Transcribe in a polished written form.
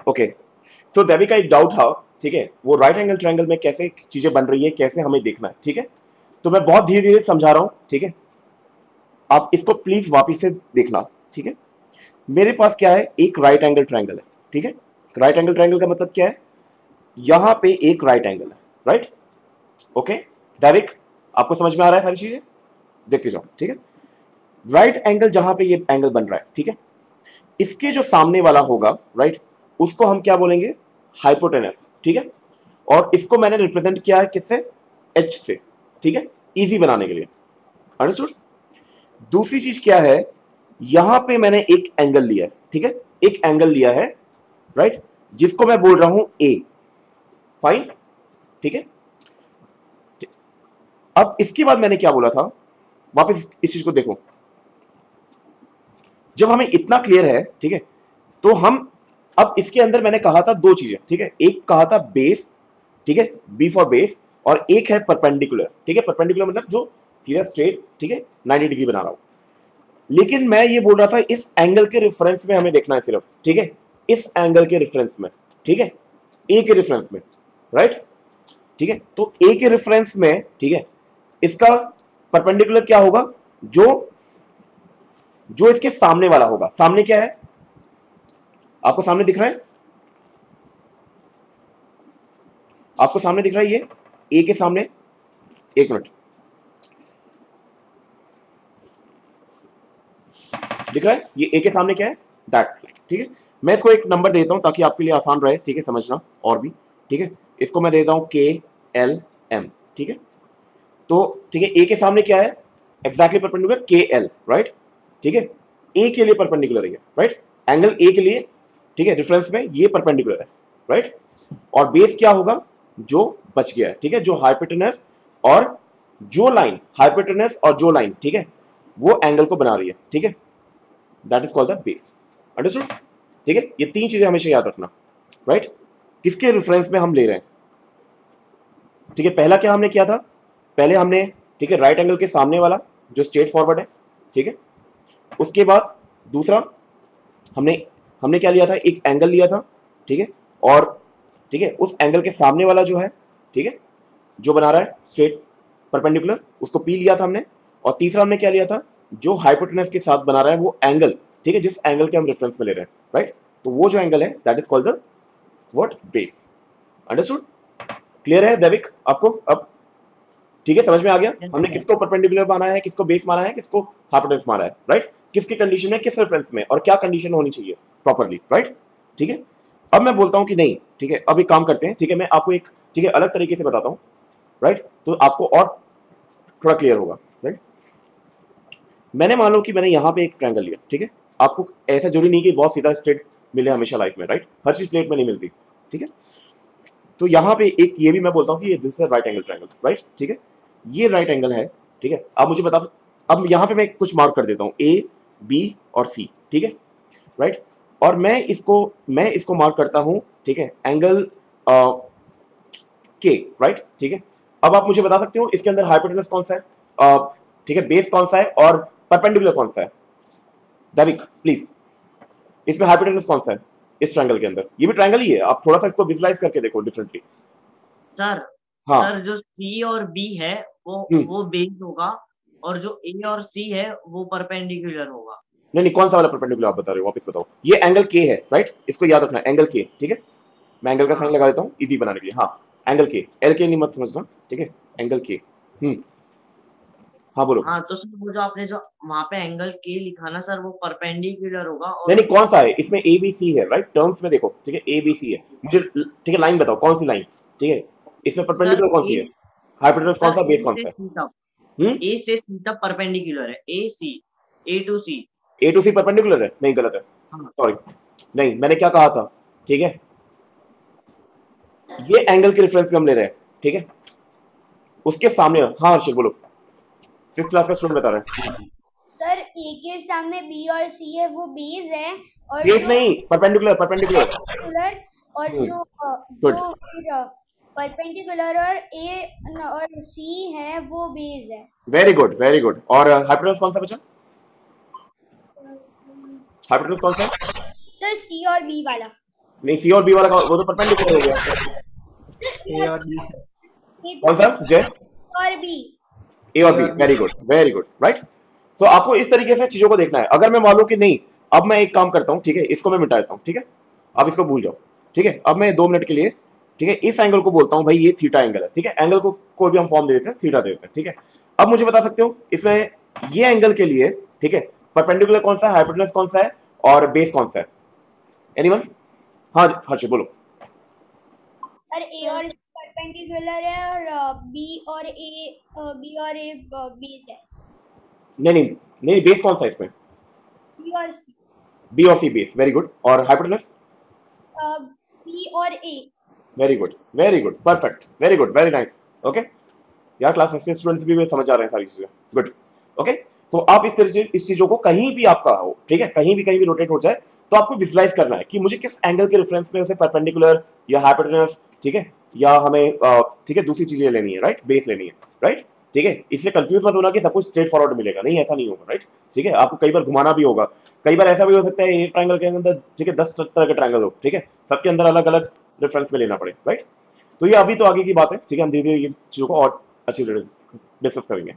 Okay, तो देवी का एक डाउट था, ठीक है, वो राइट एंगल ट्रायंगल में कैसे चीजें बन रही है, कैसे हमें देखना है, ठीक है। तो मैं बहुत धीरे धीरे समझा रहा हूं, ठीक है, आप इसको प्लीज वापिस से देखना, ठीक है। मेरे पास क्या है, एक राइट एंगल ट्रायंगल है, ठीक है। राइट एंगल ट्रायंगल का मतलब क्या है, यहां पे एक राइट एंगल है, राइट। ओके, दैविक आपको समझ में आ रहा है सारी चीजें, देखते जाओ, ठीक है। राइट एंगल जहां पे ये एंगल बन रहा है, ठीक है, इसके जो सामने वाला होगा, राइट, उसको हम क्या बोलेंगे, हाइपोटेनस, ठीक है। और इसको मैंने रिप्रेजेंट किया है किससे, एच से, ठीक है, इजी बनाने के लिए, अंडरस्टूड। दूसरी चीज क्या है, यहां पे मैंने एक एंगल लिया है, ठीक है, एक एंगल लिया है, राइट, जिसको मैं बोल रहा हूं ए, फाइन, ठीक है। अब इसके बाद मैंने क्या बोला था, वापस इस चीज को देखो, जब हमें इतना क्लियर है, ठीक है, तो हम अब इसके अंदर मैंने कहा था दो चीजें, ठीक है, एक कहा था बेस, ठीक है, बी फॉर बेस, और एक है परपेंडिकुलर, ठीक है, परपेंडिकुलर मतलब जो सीधा स्ट्रेट, ठीक है, 90 डिग्री बना रहा हूं। लेकिन मैं ये बोल रहा था इस एंगल के रेफरेंस में हमें देखना है सिर्फ, ठीक है, इस एंगल के रेफरेंस में, ठीक है, ए के रेफरेंस में, राइट, ठीक है। तो ए के रेफरेंस में, ठीक है, इसका परपेंडिकुलर क्या होगा, जो जो इसके सामने वाला होगा, सामने क्या है, आपको सामने दिख रहा है, आपको सामने दिख रहा है, ये ए के सामने, एक मिनट, दिख रहा है, ये ए के सामने क्या है, दैट, ठीक है। मैं इसको एक नंबर देता हूं ताकि आपके लिए आसान रहे, ठीक है, समझना और भी, ठीक है। इसको मैं देता हूं के एल एम, ठीक है। तो ठीक है, ए के सामने क्या है, एग्जैक्टली परपेंडिकुलर के एल, राइट, ठीक है, ए के लिए परपेंडिकुलर है, राइट, एंगल ए के लिए, ठीक है, रेफरेंस में ये परपेंडिकुलर है, राइट। और बेस क्या होगा, जो बच गया है, ठीक है, जो हाइपोटेनस और जो लाइन, हाइपोटेनस और जो लाइन, ठीक है, वो एंगल को बना रही है, ठीक है, that is called the base, understood, ठीक है। ये तीन चीजें हमेशा याद रखना, राइट, किसके रेफरेंस में हम ले रहे हैं, ठीक है। पहला क्या हमने किया था, पहले हमने, ठीक है, राइट एंगल के सामने वाला जो स्ट्रेट फॉरवर्ड है, ठीक है। उसके बाद दूसरा हमने हमने क्या लिया था, एक एंगल लिया था, ठीक है, और ठीक है, उस एंगल के सामने वाला जो है, ठीक है, जो बना रहा है स्ट्रेट परपेंडिकुलर, उसको पी लिया था हमने। और तीसरा हमने क्या लिया था, जो हाइपोटेनस के साथ बना रहा है वो एंगल, ठीक है, जिस एंगल के हम रेफरेंस में ले रहे हैं, राइट, तो वो जो एंगल है that is called the what, base, understood. Clear है दैविक आपको अब, ठीक है, समझ में आ गया यस हमने सर। किसको परपेंडिकुलर माना है, किसको बेस माना है, किसको हाइपोटेनस माना है, राइट, किसकी कंडीशन में, किस रेफरेंस में, और क्या कंडीशन होनी चाहिए प्रॉपरली, राइट, ठीक है। अब मैं बोलता हूं कि नहीं, ठीक है, अब एक काम करते हैं, ठीक है, मैं आपको एक, ठीक है, अलग तरीके से बताता हूं, राइट, तो आपको और थोड़ा क्लियर होगा, राइट। मैंने मान लो कि मैंने यहां पे एक ट्रायंगल लिया, ठीक है, आपको ऐसा जरूरी नहीं कि बहुत सीधा स्ट्रेट मिले हमेशा लाइफ में, राइट, हर चीज प्लेट में नहीं मिलती, ठीक है। तो यहां पे एक ये भी मैं बोलता हूं कि ये this is right angle triangle, right, ठीक है, ये राइट एंगल है, ठीक है। अब मुझे बता दो, अब यहां पे मैं कुछ मार्क कर देता हूं, ए बी और सी, ठीक है, राइट। और मैं इसको मार्क करता हूं, ठीक है, एंगल के, राइट, ठीक है। अब आप मुझे बता सकते हो इसके अंदर हाइपोटेनस कौन सा है, ठीक है, बेस कौन सा है, और परपेंडिकुलर कौन सा है, दैविक प्लीज, इसमें हाइपोटेनस कौन सा है इस ट्रायंगल के अंदर, ये भी ट्रायंगल ही है, आप थोड़ा सा इसको विजुलाइज करके देखो डिफरेंटली। सर हाँ, सर जो सी और बी है वो हम्म, वो बेस होगा, और जो ए और सी है वो परपेंडिकुलर होगा। नहीं नहीं, कौन सा वाला परपेंडिकुलर आप बता रहे हो, वापस बताओ। ये एंगल के है, राइट, इसको याद रखना, एंगल के, ठीक है। मैं एंगल का साइन हाँ लगा देता हूँ इजी बनाने के लिए, हाँ, एंगल के, एल के नहीं मत समझना, ठीक है, एंगल के, हम्म, हाँ बोलो। हाँ, तो सर वो जो आपने जो वहां पे एंगल के लिखा ना सर, वो परपेंडिकुलर होगा। नहीं और नहीं, कौन सा है इसमें, ए बी सी है, राइट, टर्म्स में देखो, ठीक है, ए बी सी है, मुझे ठीक है लाइन बताओ कौन सी लाइन, ठीक है, इसमें सर परपेंडिकुलर कौन सी ए है, हाइपोटेनस कौन सर सा, बेस ए कौन से सा सी तक, है, ए से सी तक परपेंडिकुलर है, A C, A to C. A to C perpendicular है, नहीं गलत है, हाँ सॉरी, नहीं मैंने क्या कहा था, ठीक है, ये एंगल के रेफरेंस में हम ले रहे हैं, ठीक है, उसके सामने, हाँ हर्षित बोलो, फिफ्थ क्लास का स्टूडेंट बता रहे हैं, सर ए के सामने बी और सी है वो बेस है, और बेस जो नहीं, परपेंडिकुलर परपेंडिकुलर, परपेंडिकुलर और जो गुड, जो फिर परपेंडिकुलर और ए और सी है वो बेस है। वेरी गुड वेरी गुड, और हाइपोटेनस कौन सा बचा, हाइपोटेनस कौन सा है, सर सी और बी वाला। नहीं, सी और बी वाला वो तो परपेंडिकुलर हो गया। ए और बी कौन सा जय? और बी। ए और B, very good very good, right. तो आपको इस तरीके से चीजों को देखना है। अगर मैं मान लूं कि नहीं, अब मैं एक काम करता हूं, ठीक है, इसको मैं मिटा देता हूं, ठीक है, अब इसको भूल जाओ, ठीक है। अब मैं 2 मिनट के लिए, ठीक है, इस एंगल को बोलता हूं भाई ये थीटा एंगल है, ठीक है, एंगल को कोई भी हम फॉर्म दे देते हैं, थीटा दे देते हैं, ठीक है। अब मुझे बता सकते हो इसमें ये एंगल के लिए, ठीक है, परपेंडिकुलर कौन सा है, हाइपोटेनस कौन सा है और बेस कौन सा है? एनीवन? हाँ हर्ष बोलो। और ए और सी परपेंडिकुलर है और बी और ए बेस है। नहीं नहीं नहीं, बेस कौन सा है इसमें? बी और सी। बी और सी बेस, वेरी गुड। और हाइपोटेनस? बी और A. Very good, perfect, very good, very nice, okay. यार क्लास फर्स्ट स्टूडेंट्स भी समझ आ रहे हैं सारी चीजें, गुड, ओके। तो आप इस तरह से इस चीजों को कहीं भी आपका हो, ठीक है, कहीं भी रोटेट हो जाए तो आपको विजुलाइज करना है कि मुझे किस एंगल के रेफरेंस में उसे परपेंडिकुलर या हाइपोटेनस, ठीक है, या हमें ठीक है दूसरी चीजें लेनी है, राइट, बेस लेनी है, राइट, ठीक है। इसलिए कंफ्यूज मत होना कि सब कुछ स्ट्रेट फॉरवर्ड मिलेगा, नहीं ऐसा नहीं होगा, राइट, ठीक है। आपको कई बार घुमाना भी होगा, कई बार ऐसा भी हो सकता है एक ट्रायंगल के अंदर, ठीक है, 10 तरह के ट्रायंगल हो, ठीक है, सबके अंदर अलग अलग रेफरेंस में लेना पड़े, राइट। तो ये अभी तो आगे की बात है, ठीक है, हम धीरे धीरे ये चीजों को और अच्छी तरह डिस्कस करेंगे।